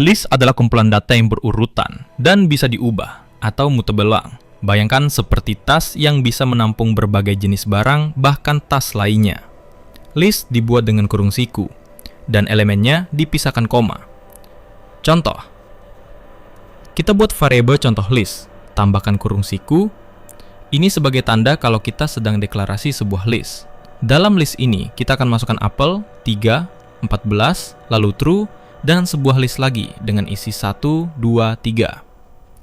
List adalah kumpulan data yang berurutan dan bisa diubah atau mutebelang. Bayangkan seperti tas yang bisa menampung berbagai jenis barang, bahkan tas lainnya. List dibuat dengan kurung siku, dan elemennya dipisahkan koma. Contoh, kita buat variabel contoh list, tambahkan kurung siku. Ini sebagai tanda kalau kita sedang deklarasi sebuah list. Dalam list ini, kita akan masukkan apel, 3, 14, lalu true, dan sebuah list lagi dengan isi 1, 2, 3.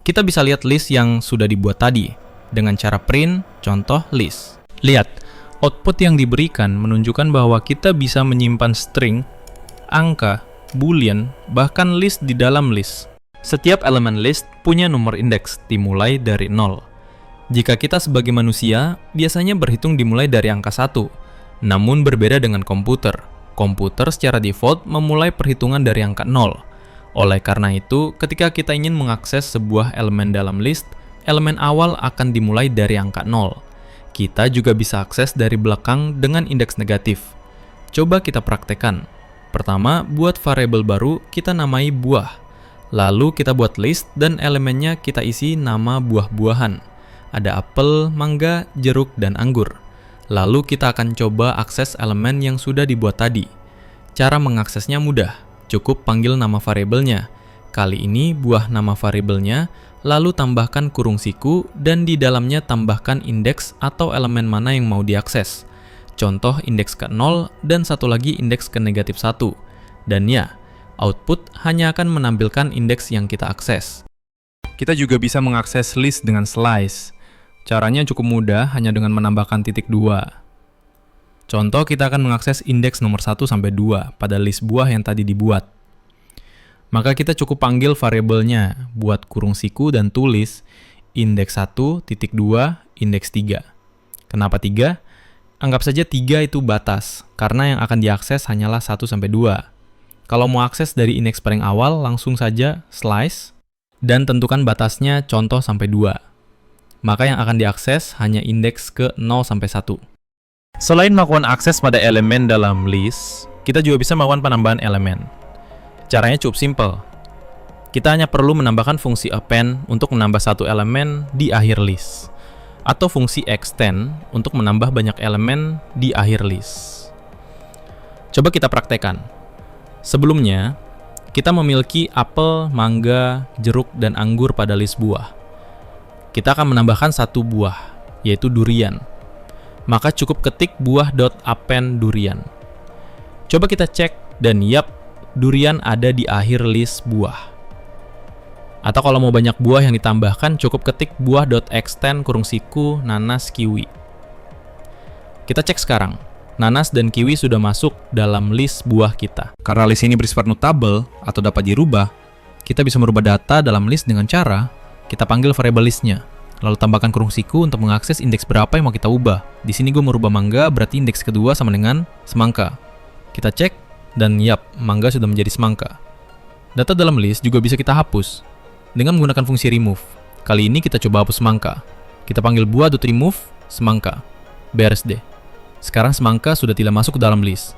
Kita bisa lihat list yang sudah dibuat tadi dengan cara print contoh list. Lihat, output yang diberikan menunjukkan bahwa kita bisa menyimpan string, angka, boolean, bahkan list di dalam list. Setiap elemen list punya nomor indeks dimulai dari 0. Jika kita sebagai manusia, biasanya berhitung dimulai dari angka 1, namun berbeda dengan komputer. Komputer secara default memulai perhitungan dari angka 0. Oleh karena itu, ketika kita ingin mengakses sebuah elemen dalam list, elemen awal akan dimulai dari angka 0. Kita juga bisa akses dari belakang dengan indeks negatif. Coba kita praktekkan. Pertama, buat variabel baru, kita namai buah. Lalu kita buat list dan elemennya kita isi nama buah-buahan. Ada apel, mangga, jeruk, dan anggur. Lalu kita akan coba akses elemen yang sudah dibuat tadi. Cara mengaksesnya mudah. Cukup panggil nama variabelnya. Kali ini buah nama variabelnya, lalu tambahkan kurung siku, dan di dalamnya tambahkan indeks atau elemen mana yang mau diakses. Contoh indeks ke 0 dan satu lagi indeks ke negatif 1. Dan ya, output hanya akan menampilkan indeks yang kita akses. Kita juga bisa mengakses list dengan slice. Caranya cukup mudah, hanya dengan menambahkan titik 2. Contoh, kita akan mengakses indeks nomor 1 sampai 2 pada list buah yang tadi dibuat. Maka kita cukup panggil variabelnya, buat kurung siku dan tulis indeks 1, titik 2, indeks 3. Kenapa 3? Anggap saja 3 itu batas, karena yang akan diakses hanyalah 1 sampai 2. Kalau mau akses dari indeks paling awal, langsung saja slice, dan tentukan batasnya contoh sampai 2. Maka yang akan diakses hanya indeks ke 0 sampai 1. Selain melakukan akses pada elemen dalam list, kita juga bisa melakukan penambahan elemen. Caranya cukup simpel. Kita hanya perlu menambahkan fungsi append untuk menambah satu elemen di akhir list, atau fungsi extend untuk menambah banyak elemen di akhir list. Coba kita praktekkan. Sebelumnya, kita memiliki apel, mangga, jeruk, dan anggur pada list buah. Kita akan menambahkan satu buah, yaitu durian. Maka cukup ketik buah.append durian. Coba kita cek, dan yap, durian ada di akhir list buah. Atau kalau mau banyak buah yang ditambahkan, cukup ketik buah.extend kurung siku nanas kiwi. Kita cek sekarang, nanas dan kiwi sudah masuk dalam list buah kita. Karena list ini bersifat mutable atau dapat dirubah, kita bisa merubah data dalam list dengan cara kita panggil variabel listnya. Lalu tambahkan kurung siku untuk mengakses indeks berapa yang mau kita ubah. Di sini gue merubah mangga, berarti indeks kedua sama dengan semangka. Kita cek, dan yap, mangga sudah menjadi semangka. Data dalam list juga bisa kita hapus dengan menggunakan fungsi remove. Kali ini kita coba hapus semangka. Kita panggil buah.remove semangka. Beres deh. Sekarang semangka sudah tidak masuk ke dalam list.